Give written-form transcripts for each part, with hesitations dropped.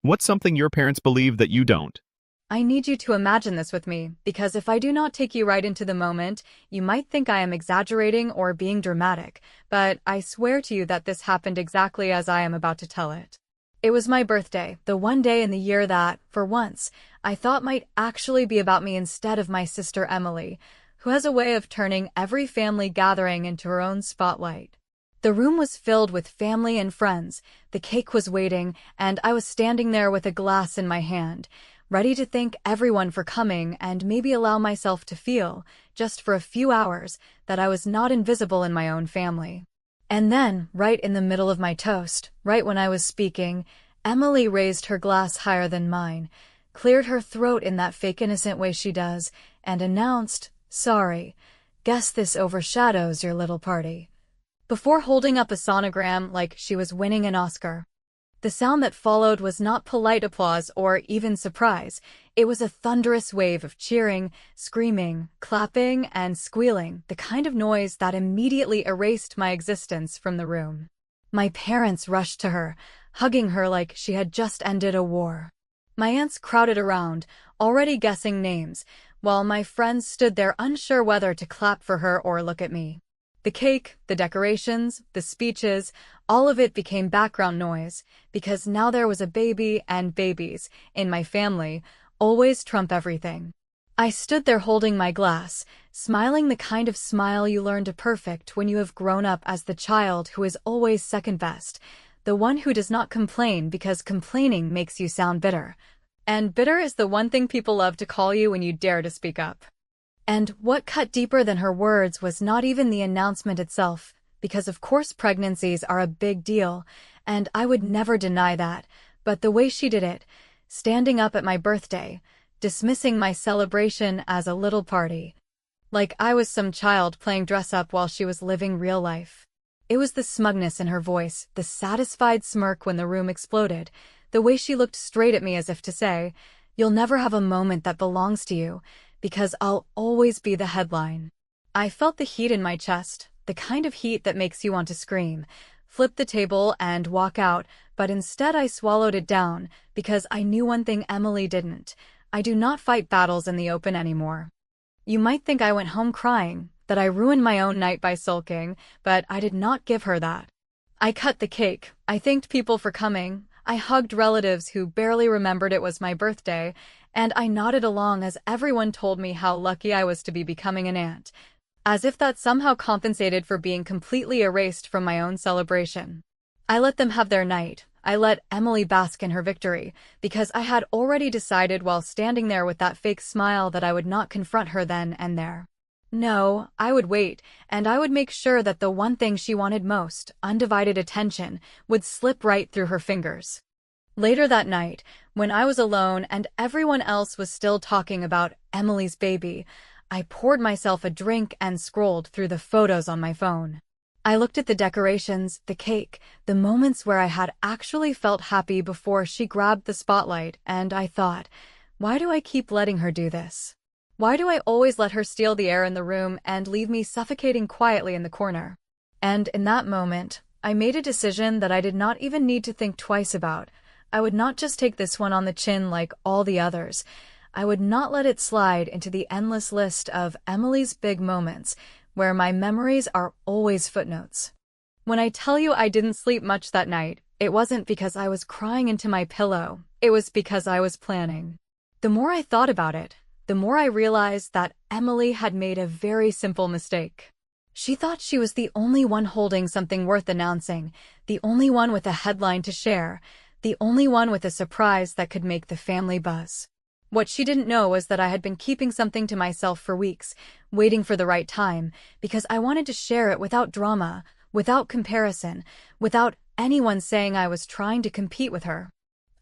What's something your parents believe that you don't? I need you to imagine this with me, because if I do not take you right into the moment, you might think I am exaggerating or being dramatic, but I swear to you that this happened exactly as I am about to tell it. It was my birthday, the one day in the year that, for once, I thought might actually be about me instead of my sister Emily, who has a way of turning every family gathering into her own spotlight. The room was filled with family and friends, the cake was waiting, and I was standing there with a glass in my hand, ready to thank everyone for coming and maybe allow myself to feel, just for a few hours, that I was not invisible in my own family. And then, right in the middle of my toast, right when I was speaking, Emily raised her glass higher than mine, cleared her throat in that fake innocent way she does, and announced, "Sorry, guess this overshadows your little party," before holding up a sonogram like she was winning an Oscar. The sound that followed was not polite applause or even surprise. It was a thunderous wave of cheering, screaming, clapping, and squealing, the kind of noise that immediately erased my existence from the room. My parents rushed to her, hugging her like she had just ended a war. My aunts crowded around, already guessing names, while my friends stood there unsure whether to clap for her or look at me. The cake, the decorations, the speeches, all of it became background noise, because now there was a baby, and babies, in my family, always trump everything. I stood there holding my glass, smiling the kind of smile you learn to perfect when you have grown up as the child who is always second best, the one who does not complain because complaining makes you sound bitter. And bitter is the one thing people love to call you when you dare to speak up. And what cut deeper than her words was not even the announcement itself, because of course pregnancies are a big deal, and I would never deny that, but the way she did it, standing up at my birthday, dismissing my celebration as a little party, like I was some child playing dress-up while she was living real life. It was the smugness in her voice, the satisfied smirk when the room exploded, the way she looked straight at me as if to say, "You'll never have a moment that belongs to you, because I'll always be the headline." I felt the heat in my chest, the kind of heat that makes you want to scream, flip the table, and walk out, but instead I swallowed it down, because I knew one thing Emily didn't. I do not fight battles in the open anymore. You might think I went home crying, that I ruined my own night by sulking, but I did not give her that. I cut the cake, I thanked people for coming, I hugged relatives who barely remembered it was my birthday, and I nodded along as everyone told me how lucky I was to be becoming an aunt, as if that somehow compensated for being completely erased from my own celebration. I let them have their night. I let Emily bask in her victory, because I had already decided while standing there with that fake smile that I would not confront her then and there. No, I would wait, and I would make sure that the one thing she wanted most, undivided attention, would slip right through her fingers. Later that night, when I was alone and everyone else was still talking about Emily's baby, I poured myself a drink and scrolled through the photos on my phone. I looked at the decorations, the cake, the moments where I had actually felt happy before she grabbed the spotlight, and I thought, why do I keep letting her do this? Why do I always let her steal the air in the room and leave me suffocating quietly in the corner? And in that moment, I made a decision that I did not even need to think twice about. I would not just take this one on the chin like all the others. I would not let it slide into the endless list of Emily's big moments, where my memories are always footnotes. When I tell you I didn't sleep much that night, it wasn't because I was crying into my pillow, it was because I was planning. The more I thought about it, the more I realized that Emily had made a very simple mistake. She thought she was the only one holding something worth announcing, the only one with a headline to share, the only one with a surprise that could make the family buzz. What she didn't know was that I had been keeping something to myself for weeks, waiting for the right time, because I wanted to share it without drama, without comparison, without anyone saying I was trying to compete with her.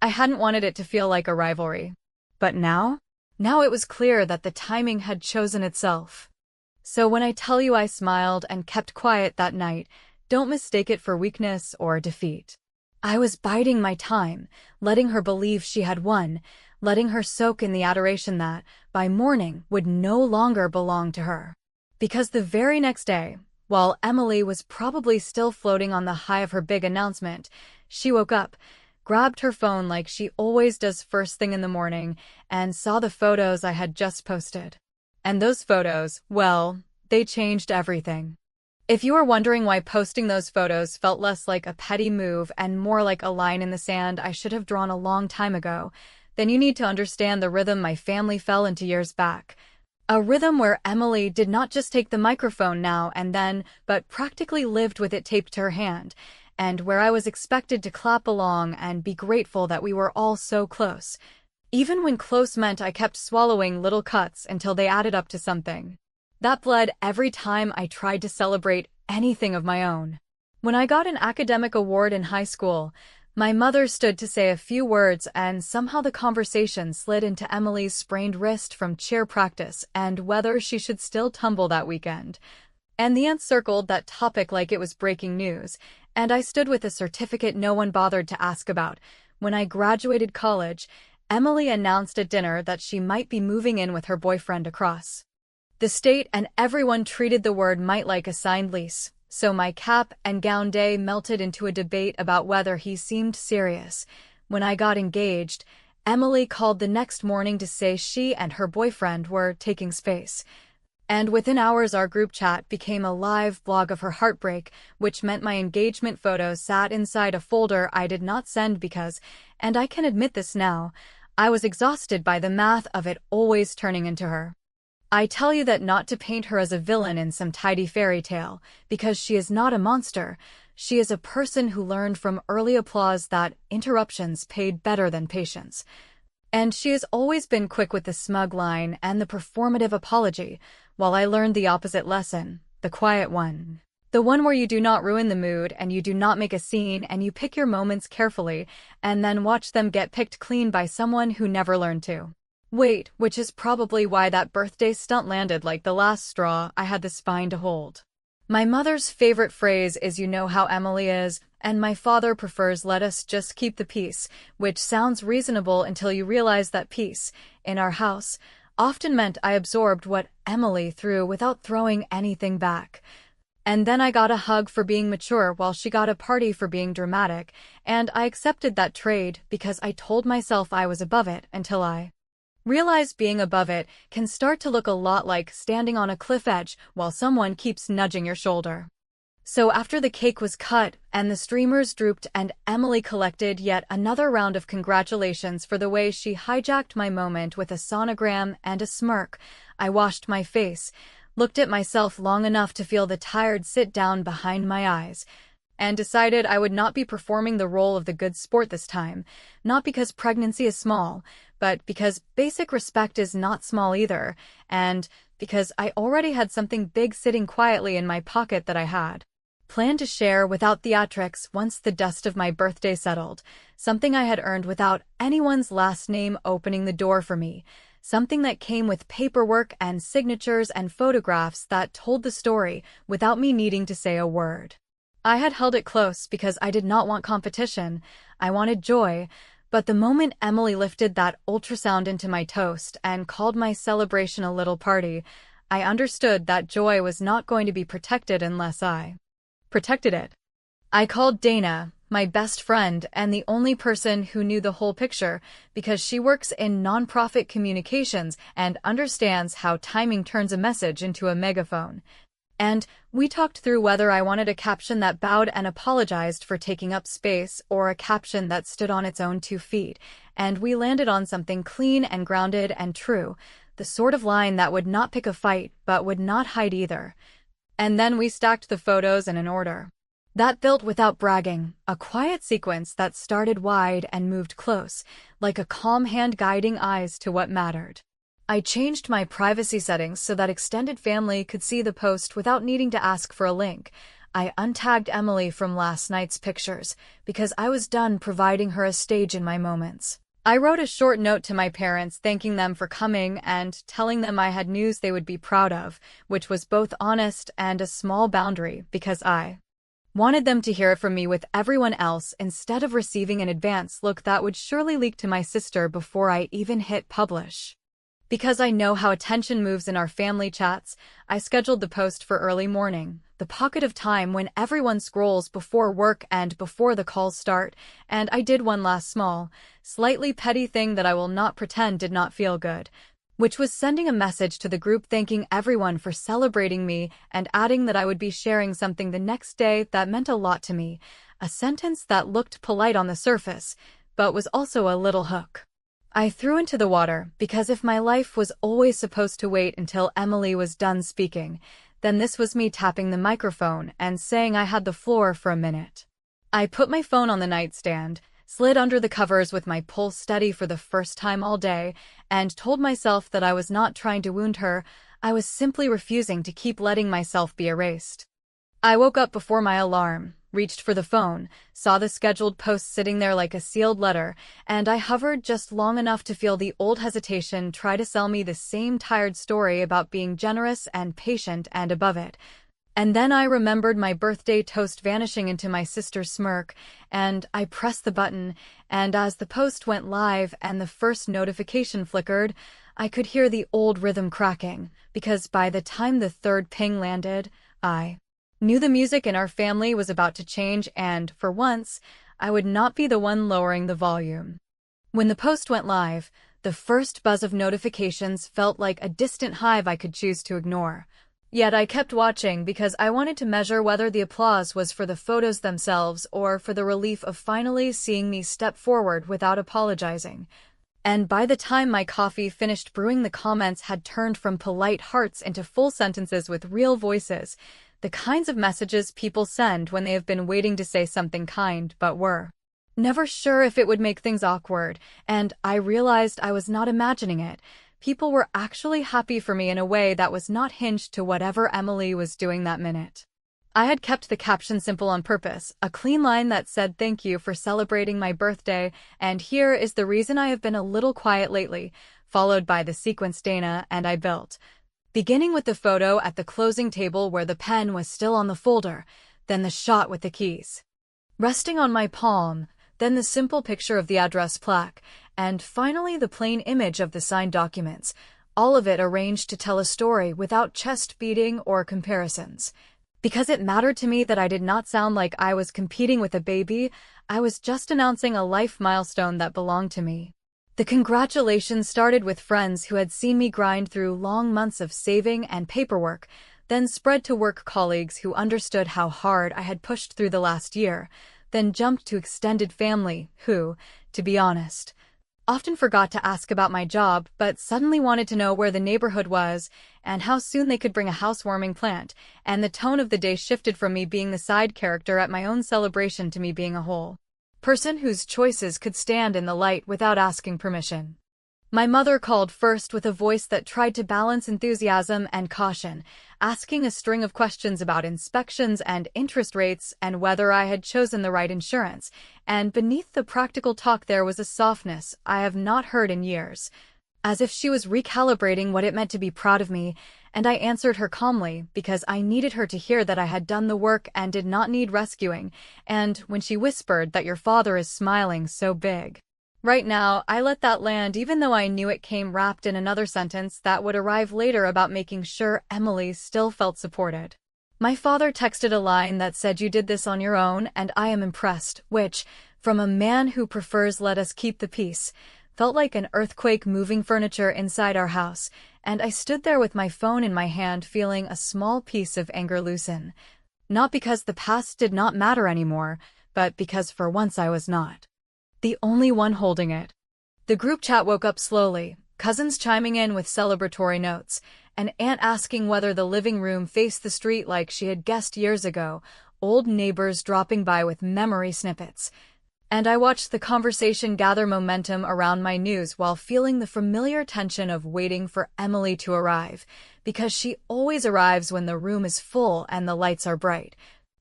I hadn't wanted it to feel like a rivalry. But now it was clear that the timing had chosen itself. So when I tell you I smiled and kept quiet that night, don't mistake it for weakness or defeat. I was biding my time, letting her believe she had won, letting her soak in the adoration that, by morning, would no longer belong to her. Because the very next day, while Emily was probably still floating on the high of her big announcement, she woke up, grabbed her phone like she always does first thing in the morning, and saw the photos I had just posted. And those photos, well, they changed everything. If you are wondering why posting those photos felt less like a petty move and more like a line in the sand I should have drawn a long time ago, then you need to understand the rhythm my family fell into years back. A rhythm where Emily did not just take the microphone now and then, but practically lived with it taped to her hand, and where I was expected to clap along and be grateful that we were all so close. Even when close meant I kept swallowing little cuts until they added up to something. That bled every time I tried to celebrate anything of my own. When I got an academic award in high school, my mother stood to say a few words, and somehow the conversation slid into Emily's sprained wrist from cheer practice and whether she should still tumble that weekend. And the aunt circled that topic like it was breaking news, and I stood with a certificate no one bothered to ask about. When I graduated college, Emily announced at dinner that she might be moving in with her boyfriend across the state, and everyone treated the word might like a signed lease. So my cap and gown day melted into a debate about whether he seemed serious. When I got engaged, Emily called the next morning to say she and her boyfriend were taking space. And within hours our group chat became a live blog of her heartbreak, which meant my engagement photos sat inside a folder I did not send because, and I can admit this now, I was exhausted by the math of it always turning into her. I tell you that not to paint her as a villain in some tidy fairy tale, because she is not a monster. She is a person who learned from early applause that interruptions paid better than patience. And she has always been quick with the smug line and the performative apology, while I learned the opposite lesson, the quiet one. The one where you do not ruin the mood and you do not make a scene and you pick your moments carefully and then watch them get picked clean by someone who never learned to wait, which is probably why that birthday stunt landed like the last straw I had the spine to hold. My mother's favorite phrase is "you know how Emily is," and my father prefers "let us just keep the peace," which sounds reasonable until you realize that peace, in our house, often meant I absorbed what Emily threw without throwing anything back. And then I got a hug for being mature while she got a party for being dramatic, and I accepted that trade because I told myself I was above it until I realized being above it can start to look a lot like standing on a cliff edge while someone keeps nudging your shoulder. So after the cake was cut and the streamers drooped and Emily collected yet another round of congratulations for the way she hijacked my moment with a sonogram and a smirk, I washed my face, looked at myself long enough to feel the tired sit down behind my eyes, and decided I would not be performing the role of the good sport this time, not because pregnancy is small, but because basic respect is not small either, and because I already had something big sitting quietly in my pocket that I had planned to share without theatrics once the dust of my birthday settled, something I had earned without anyone's last name opening the door for me, something that came with paperwork and signatures and photographs that told the story without me needing to say a word. I had held it close because I did not want competition. I wanted joy. But the moment Emily lifted that ultrasound into my toast and called my celebration a little party, I understood that joy was not going to be protected unless I protected it. I called Dana, my best friend and the only person who knew the whole picture, because she works in nonprofit communications and understands how timing turns a message into a megaphone. And we talked through whether I wanted a caption that bowed and apologized for taking up space or a caption that stood on its own 2 feet, and we landed on something clean and grounded and true, the sort of line that would not pick a fight but would not hide either. And then we stacked the photos in an order that built without bragging, a quiet sequence that started wide and moved close, like a calm hand guiding eyes to what mattered. I changed my privacy settings so that extended family could see the post without needing to ask for a link. I untagged Emily from last night's pictures because I was done providing her a stage in my moments. I wrote a short note to my parents thanking them for coming and telling them I had news they would be proud of, which was both honest and a small boundary because I wanted them to hear it from me with everyone else instead of receiving an advance look that would surely leak to my sister before I even hit publish. Because I know how attention moves in our family chats, I scheduled the post for early morning, the pocket of time when everyone scrolls before work and before the calls start, and I did one last small, slightly petty thing that I will not pretend did not feel good, which was sending a message to the group thanking everyone for celebrating me and adding that I would be sharing something the next day that meant a lot to me, a sentence that looked polite on the surface, but was also a little hook. I threw into the water because if my life was always supposed to wait until Emily was done speaking, then this was me tapping the microphone and saying I had the floor for a minute. I put my phone on the nightstand, slid under the covers with my pulse steady for the first time all day, and told myself that I was not trying to wound her, I was simply refusing to keep letting myself be erased. I woke up before my alarm, reached for the phone, saw the scheduled post sitting there like a sealed letter, and I hovered just long enough to feel the old hesitation try to sell me the same tired story about being generous and patient and above it. And then I remembered my birthday toast vanishing into my sister's smirk, and I pressed the button, and as the post went live and the first notification flickered, I could hear the old rhythm cracking, because by the time the third ping landed, I knew the music in our family was about to change and, for once, I would not be the one lowering the volume. When the post went live, the first buzz of notifications felt like a distant hive I could choose to ignore. Yet I kept watching because I wanted to measure whether the applause was for the photos themselves or for the relief of finally seeing me step forward without apologizing. And by the time my coffee finished brewing, the comments had turned from polite hearts into full sentences with real voices, the kinds of messages people send when they have been waiting to say something kind but were never sure if it would make things awkward, and I realized I was not imagining it. People were actually happy for me in a way that was not hinged to whatever Emily was doing that minute. I had kept the caption simple on purpose, a clean line that said thank you for celebrating my birthday, and here is the reason I have been a little quiet lately, followed by the sequence Dana and I built. Beginning with the photo at the closing table where the pen was still on the folder, then the shot with the keys resting on my palm, then the simple picture of the address plaque, and finally the plain image of the signed documents, all of it arranged to tell a story without chest beating or comparisons. Because it mattered to me that I did not sound like I was competing with a baby, I was just announcing a life milestone that belonged to me. The congratulations started with friends who had seen me grind through long months of saving and paperwork, then spread to work colleagues who understood how hard I had pushed through the last year, then jumped to extended family who, to be honest, often forgot to ask about my job but suddenly wanted to know where the neighborhood was and how soon they could bring a housewarming plant, and the tone of the day shifted from me being the side character at my own celebration to me being a whole person whose choices could stand in the light without asking permission. My mother called first with a voice that tried to balance enthusiasm and caution, asking a string of questions about inspections and interest rates and whether I had chosen the right insurance, and beneath the practical talk there was a softness I have not heard in years, as if she was recalibrating what it meant to be proud of me, and I answered her calmly because I needed her to hear that I had done the work and did not need rescuing, and when she whispered that your father is smiling so big right now, I let that land even though I knew it came wrapped in another sentence that would arrive later about making sure Emily still felt supported. My father texted a line that said you did this on your own and I am impressed, which, from a man who prefers let us keep the peace, felt like an earthquake moving furniture inside our house, and I stood there with my phone in my hand feeling a small piece of anger loosen. Not because the past did not matter anymore, but because for once I was not the only one holding it. The group chat woke up slowly, cousins chiming in with celebratory notes, an aunt asking whether the living room faced the street like she had guessed years ago, old neighbors dropping by with memory snippets. And I watched the conversation gather momentum around my news while feeling the familiar tension of waiting for Emily to arrive, because she always arrives when the room is full and the lights are bright.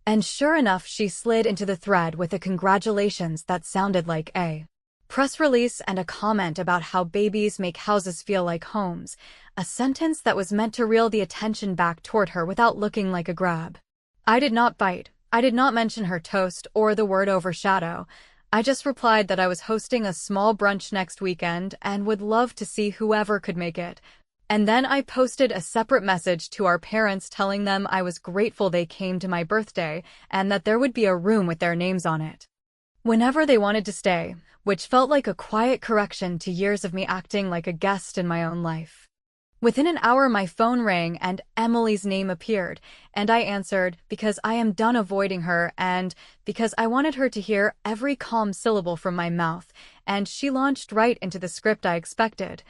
And sure enough, she slid into the thread with a congratulations that sounded like a press release and a comment about how babies make houses feel like homes, a sentence that was meant to reel the attention back toward her without looking like a grab. I did not bite. I did not mention her toast or the word overshadow. I just replied that I was hosting a small brunch next weekend and would love to see whoever could make it. And then I posted a separate message to our parents telling them I was grateful they came to my birthday and that there would be a room with their names on it whenever they wanted to stay, which felt like a quiet correction to years of me acting like a guest in my own life. Within an hour, my phone rang and Emily's name appeared, and I answered because I am done avoiding her and because I wanted her to hear every calm syllable from my mouth, and she launched right into the script I expected,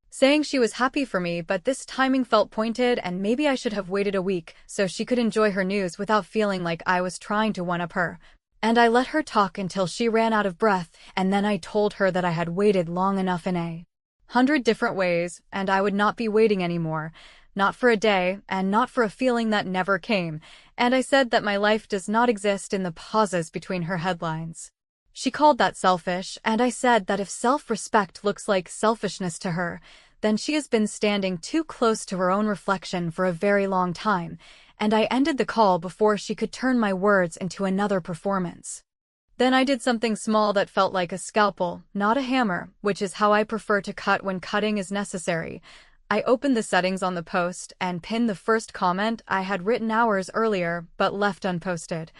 saying she was happy for me, but this timing felt pointed and maybe I should have waited a week so she could enjoy her news without feeling like I was trying to one-up her. And I let her talk until she ran out of breath, and then I told her that I had waited long enough in 100 different ways, and I would not be waiting anymore, not for a day, and not for a feeling that never came, and I said that my life does not exist in the pauses between her headlines. She called that selfish, and I said that if self-respect looks like selfishness to her, then she has been standing too close to her own reflection for a very long time, and I ended the call before she could turn my words into another performance. Then I did something small that felt like a scalpel, not a hammer, which is how I prefer to cut when cutting is necessary. I opened the settings on the post and pinned the first comment I had written hours earlier but left unposted.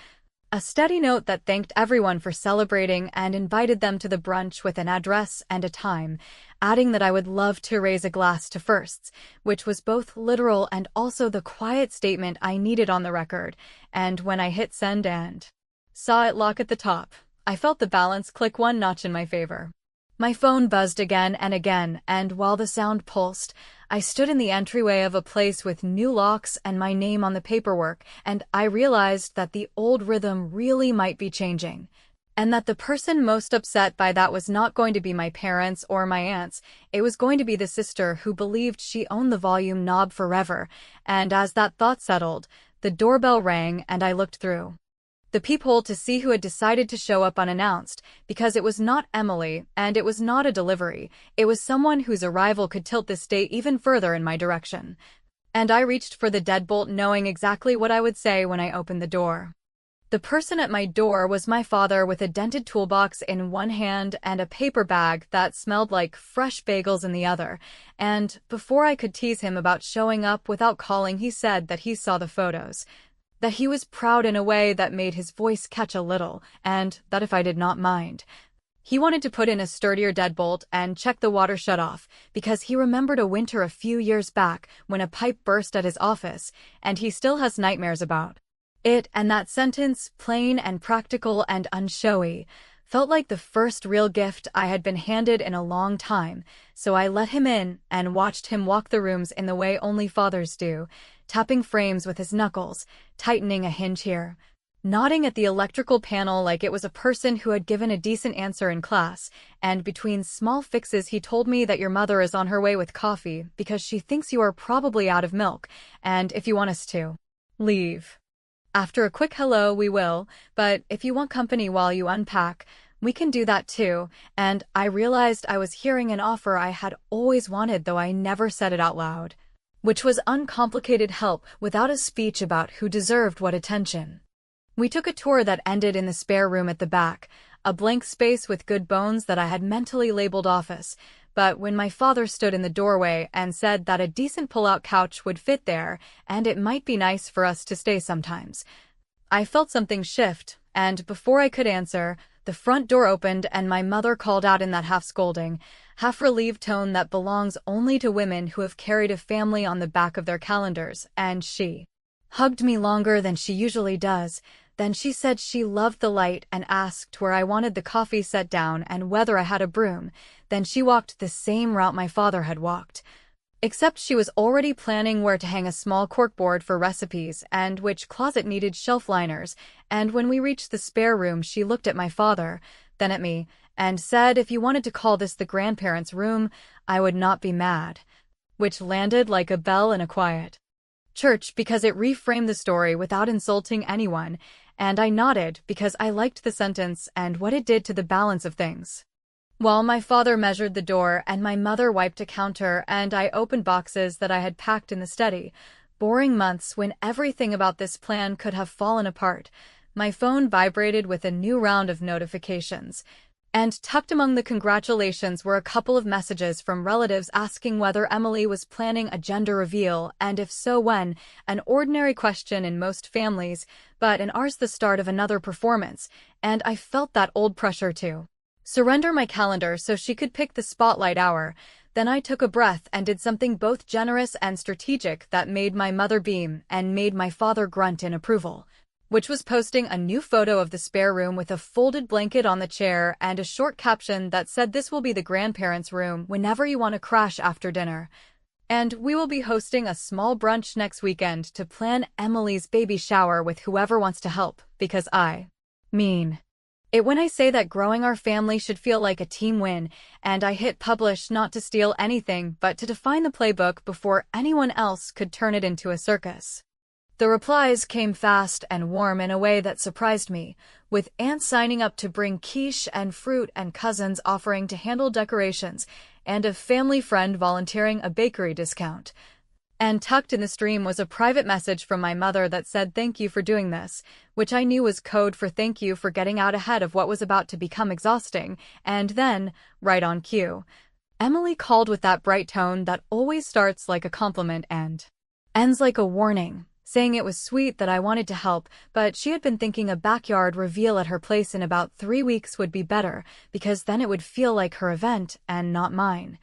A steady note that thanked everyone for celebrating and invited them to the brunch with an address and a time, adding that I would love to raise a glass to firsts, which was both literal and also the quiet statement I needed on the record, and when I hit send and saw it lock at the top, I felt the balance click one notch in my favor. My phone buzzed again and again, and while the sound pulsed, I stood in the entryway of a place with new locks and my name on the paperwork, and I realized that the old rhythm really might be changing, and that the person most upset by that was not going to be my parents or my aunts. It was going to be the sister who believed she owned the volume knob forever, and as that thought settled, the doorbell rang and I looked through the peephole to see who had decided to show up unannounced, because it was not Emily, and it was not a delivery. It was someone whose arrival could tilt this day even further in my direction. And I reached for the deadbolt knowing exactly what I would say when I opened the door. The person at my door was my father with a dented toolbox in one hand and a paper bag that smelled like fresh bagels in the other, and before I could tease him about showing up without calling, he said that he saw the photos, that he was proud in a way that made his voice catch a little, and that if I did not mind, he wanted to put in a sturdier deadbolt and check the water shut-off, because he remembered a winter a few years back when a pipe burst at his office, and he still has nightmares about it. And that sentence, plain and practical and unshowy, felt like the first real gift I had been handed in a long time, so I let him in and watched him walk the rooms in the way only fathers do, tapping frames with his knuckles, tightening a hinge here, nodding at the electrical panel like it was a person who had given a decent answer in class, and between small fixes he told me that your mother is on her way with coffee because she thinks you are probably out of milk, and if you want us to leave after a quick hello, we will, but if you want company while you unpack, we can do that too. And I realized I was hearing an offer I had always wanted, though I never said it out loud, which was uncomplicated help without a speech about who deserved what attention. We took a tour that ended in the spare room at the back, a blank space with good bones that I had mentally labeled office, but when my father stood in the doorway and said that a decent pull-out couch would fit there and it might be nice for us to stay sometimes, I felt something shift, and before I could answer, the front door opened and my mother called out in that half-scolding, half-relieved tone that belongs only to women who have carried a family on the back of their calendars, and she hugged me longer than she usually does. Then she said she loved the light and asked where I wanted the coffee set down and whether I had a broom. Then she walked the same route my father had walked, except she was already planning where to hang a small corkboard for recipes and which closet needed shelf liners, and when we reached the spare room she looked at my father, then at me, and said if you wanted to call this the grandparents' room, I would not be mad, which landed like a bell in a quiet church because it reframed the story without insulting anyone, and I nodded because I liked the sentence and what it did to the balance of things. While my father measured the door and my mother wiped a counter and I opened boxes that I had packed in the study, boring months when everything about this plan could have fallen apart, my phone vibrated with a new round of notifications. And tucked among the congratulations were a couple of messages from relatives asking whether Emily was planning a gender reveal, and if so, when. An ordinary question in most families, but in ours the start of another performance, and I felt that old pressure to surrender my calendar so she could pick the spotlight hour. Then I took a breath and did something both generous and strategic that made my mother beam and made my father grunt in approval, which was posting a new photo of the spare room with a folded blanket on the chair and a short caption that said, "This will be the grandparents' room whenever you want to crash after dinner. And we will be hosting a small brunch next weekend to plan Emily's baby shower with whoever wants to help, because I mean it when I say that growing our family should feel like a team win." And I hit publish not to steal anything but to define the playbook before anyone else could turn it into a circus. The replies came fast and warm in a way that surprised me, with aunts signing up to bring quiche and fruit and cousins offering to handle decorations, and a family friend volunteering a bakery discount. And tucked in the stream was a private message from my mother that said, "Thank you for doing this," which I knew was code for thank you for getting out ahead of what was about to become exhausting. And then, right on cue, Emily called with that bright tone that always starts like a compliment and ends like a warning, saying it was sweet that I wanted to help, but she had been thinking a backyard reveal at her place in about 3 weeks would be better, because then it would feel like her event and not mine.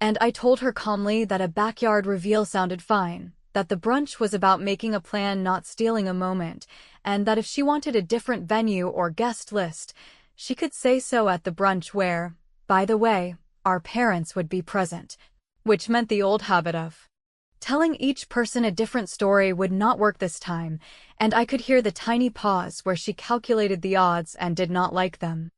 And I told her calmly that a backyard reveal sounded fine, that the brunch was about making a plan, not stealing a moment, and that if she wanted a different venue or guest list, she could say so at the brunch where, by the way, our parents would be present, which meant the old habit of telling each person a different story would not work this time, and I could hear the tiny pause where she calculated the odds and did not like them.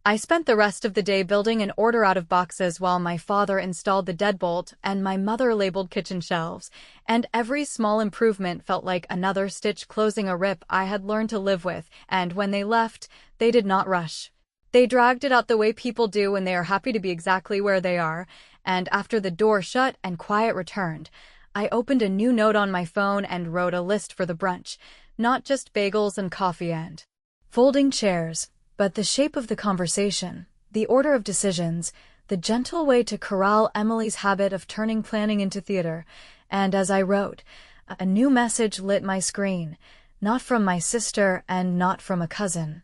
I spent the rest of the day building an order out of boxes while my father installed the deadbolt and my mother labeled kitchen shelves, and every small improvement felt like another stitch closing a rip I had learned to live with. And when they left, they did not rush. They dragged it out the way people do when they are happy to be exactly where they are, and after the door shut and quiet returned, I opened a new note on my phone and wrote a list for the brunch, not just bagels and coffee and folding chairs, but the shape of the conversation, the order of decisions, the gentle way to corral Emily's habit of turning planning into theater. And as I wrote, a new message lit my screen, not from my sister and not from a cousin,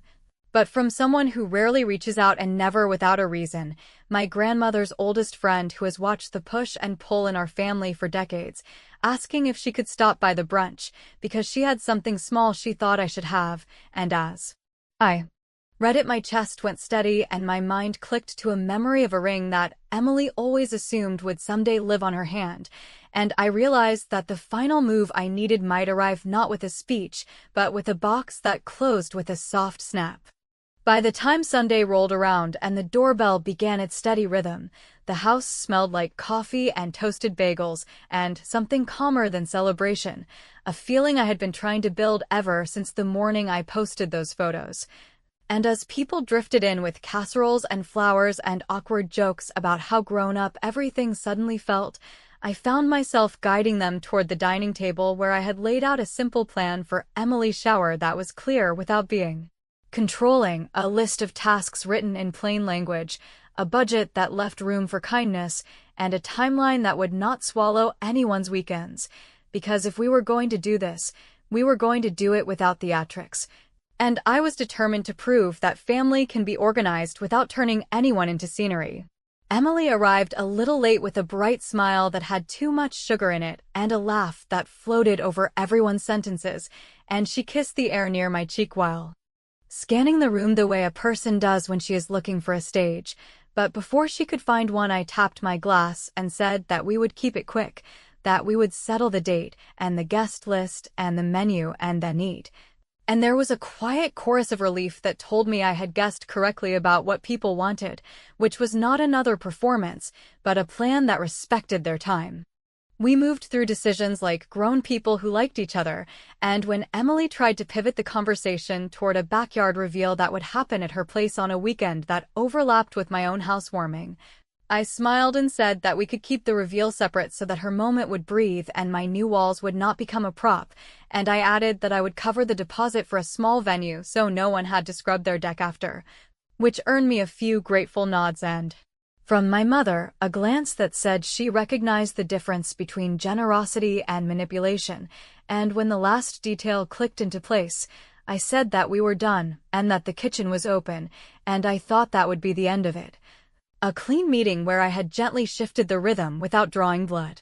but from someone who rarely reaches out and never without a reason, my grandmother's oldest friend who has watched the push and pull in our family for decades, asking if she could stop by the brunch, because she had something small she thought I should have. And as I read it, my chest went steady and my mind clicked to a memory of a ring that Emily always assumed would someday live on her hand, and I realized that the final move I needed might arrive not with a speech, but with a box that closed with a soft snap. By the time Sunday rolled around and the doorbell began its steady rhythm, the house smelled like coffee and toasted bagels and something calmer than celebration, a feeling I had been trying to build ever since the morning I posted those photos. And as people drifted in with casseroles and flowers and awkward jokes about how grown-up everything suddenly felt, I found myself guiding them toward the dining table where I had laid out a simple plan for Emily's shower that was clear without being controlling, a list of tasks written in plain language, a budget that left room for kindness, and a timeline that would not swallow anyone's weekends. Because if we were going to do this, we were going to do it without theatrics. And I was determined to prove that family can be organized without turning anyone into scenery. Emily arrived a little late with a bright smile that had too much sugar in it and a laugh that floated over everyone's sentences, and she kissed the air near my cheek while scanning the room the way a person does when she is looking for a stage. But before she could find one, I tapped my glass and said that we would keep it quick, that we would settle the date and the guest list and the menu and then eat. And there was a quiet chorus of relief that told me I had guessed correctly about what people wanted, which was not another performance, but a plan that respected their time. We moved through decisions like grown people who liked each other, and when Emily tried to pivot the conversation toward a backyard reveal that would happen at her place on a weekend that overlapped with my own housewarming, I smiled and said that we could keep the reveal separate so that her moment would breathe and my new walls would not become a prop, and I added that I would cover the deposit for a small venue so no one had to scrub their deck after, which earned me a few grateful nods and, from my mother, a glance that said she recognized the difference between generosity and manipulation, and when the last detail clicked into place, I said that we were done and that the kitchen was open, and I thought that would be the end of it. A clean meeting where I had gently shifted the rhythm without drawing blood.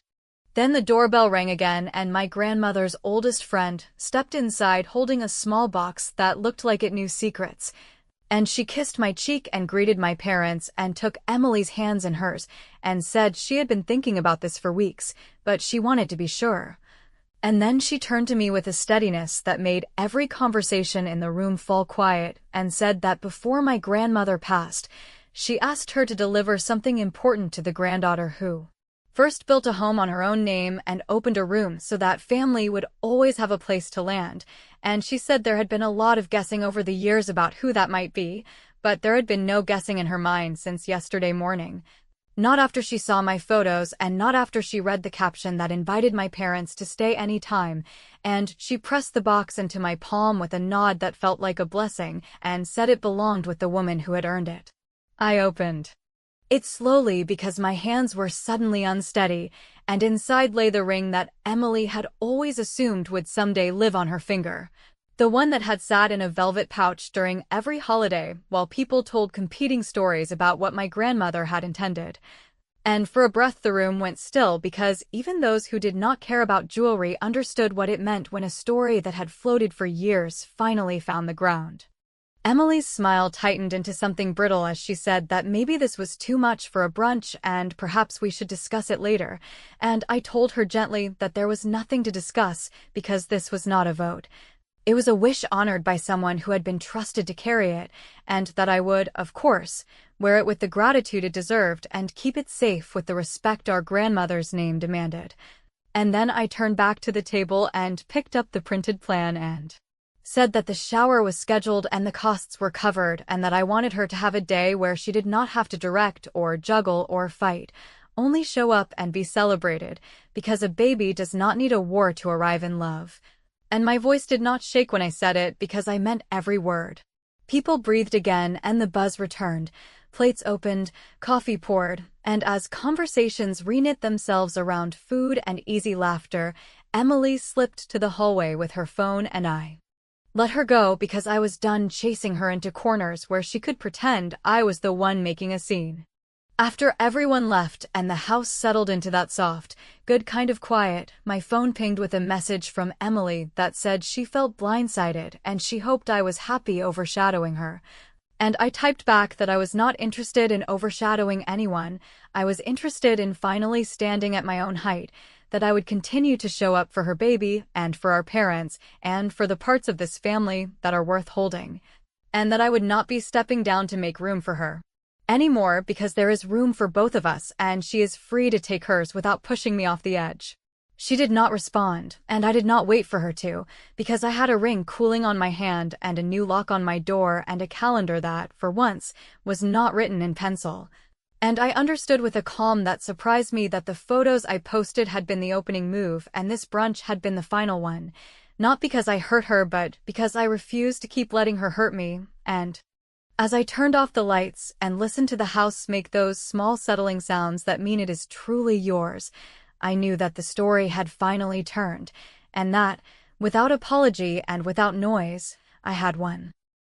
Then the doorbell rang again and my grandmother's oldest friend stepped inside holding a small box that looked like it knew secrets. And she kissed my cheek and greeted my parents and took Emily's hands in hers and said she had been thinking about this for weeks, but she wanted to be sure. And then she turned to me with a steadiness that made every conversation in the room fall quiet and said that before my grandmother passed, she asked her to deliver something important to the granddaughter who first built a home on her own name and opened a room so that family would always have a place to land, and she said there had been a lot of guessing over the years about who that might be, but there had been no guessing in her mind since yesterday morning. Not after she saw my photos and not after she read the caption that invited my parents to stay any time, and she pressed the box into my palm with a nod that felt like a blessing and said it belonged with the woman who had earned it. I opened it slowly because my hands were suddenly unsteady, and inside lay the ring that Emily had always assumed would someday live on her finger. The one that had sat in a velvet pouch during every holiday while people told competing stories about what my grandmother had intended. And for a breath the room went still because even those who did not care about jewelry understood what it meant when a story that had floated for years finally found the ground. Emily's smile tightened into something brittle as she said that maybe this was too much for a brunch and perhaps we should discuss it later, and I told her gently that there was nothing to discuss because this was not a vote. It was a wish honored by someone who had been trusted to carry it, and that I would, of course, wear it with the gratitude it deserved and keep it safe with the respect our grandmother's name demanded. And then I turned back to the table and picked up the printed plan and said that the shower was scheduled and the costs were covered and that I wanted her to have a day where she did not have to direct or juggle or fight, only show up and be celebrated, because a baby does not need a war to arrive in love. And my voice did not shake when I said it because I meant every word. People breathed again and the buzz returned. Plates opened, coffee poured, and as conversations reknit themselves around food and easy laughter, Emily slipped to the hallway with her phone and I let her go because I was done chasing her into corners where she could pretend I was the one making a scene. After everyone left and the house settled into that soft, good kind of quiet, my phone pinged with a message from Emily that said she felt blindsided and she hoped I was happy overshadowing her. And I typed back that I was not interested in overshadowing anyone. I was interested in finally standing at my own height, that I would continue to show up for her baby and for our parents and for the parts of this family that are worth holding, and that I would not be stepping down to make room for her anymore because there is room for both of us and she is free to take hers without pushing me off the edge. She did not respond, and I did not wait for her to, because I had a ring cooling on my hand and a new lock on my door and a calendar that, for once, was not written in pencil. And I understood with a calm that surprised me that the photos I posted had been the opening move and this brunch had been the final one. Not because I hurt her, but because I refused to keep letting her hurt me, and as I turned off the lights and listened to the house make those small settling sounds that mean it is truly yours, I knew that the story had finally turned, and that, without apology and without noise, I had won.